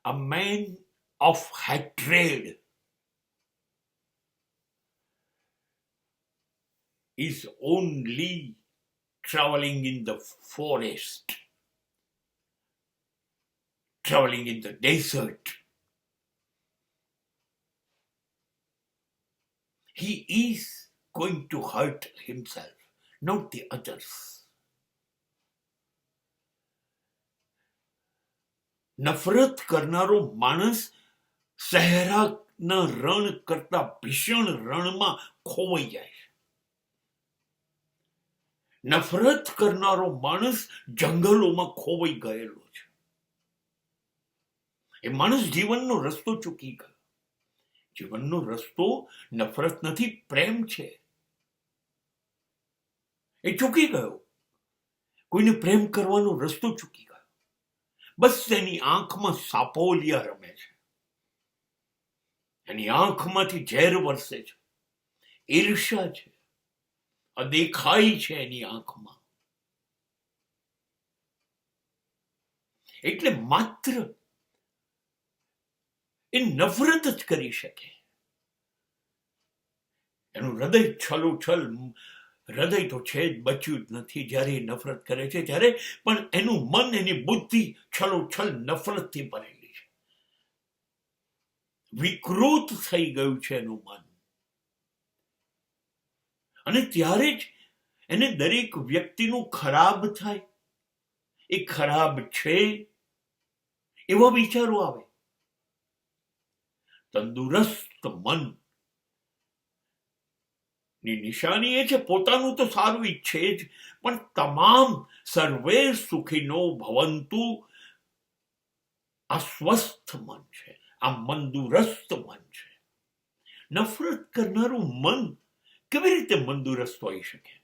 A man of hatred is only traveling in the forest, traveling in the desert. He is going to hurt himself, not the others. નફરત કરનારો માણસ સહેરાના રણ કરતા ભીષણ રણમાં ખોવાઈ જાય છે. નફરત કરનારો માણસ જંગલોમાં ખોવાઈ ગયેલો છે. એ માણસ જીવનનો રસ્તો ચૂકી ગયો. જીવનનો રસ્તો નફરત નથી, પ્રેમ છે. એ ચૂકી ગયો. કોઈને પ્રેમ કરવાનો રસ્તો ચૂકી ગયો. બસ એની આંખમાં સાપોલિયા રમે છે. એની આંખમાંથી ઝેર વરસે છે. ઈર્ષા છે, અદેખાઈ છે એની આંખમાં. એટલે માત્ર એ નફરત જ કરી શકે. એનું હૃદય છલોછલ, હૃદય તો છે જ, બચ્યું જ નથી જ્યારે એ નફરત કરે છે ત્યારે. પણ એનું મન, એની બુદ્ધિ છલોછલ નફરતથી ભરેલી છે. વિકૃત થઈ ગયું છે એનું મન. અને ત્યારે જ એને દરેક વ્યક્તિનું ખરાબ થાય, એ ખરાબ છે એવા વિચારો આવે. તંદુરસ્ત મન ની નિશાની એ છે પોતાનું તો સારું ઈચ્છે જ, પણ તમામ સર્વે સુખીનો ભવંતુ આ સ્વસ્થ મન છે, આ મંદુરસ્ત મન છે. નફરત કરનારું મન કેવી રીતે મંદુરસ્ત હોઈ શકે?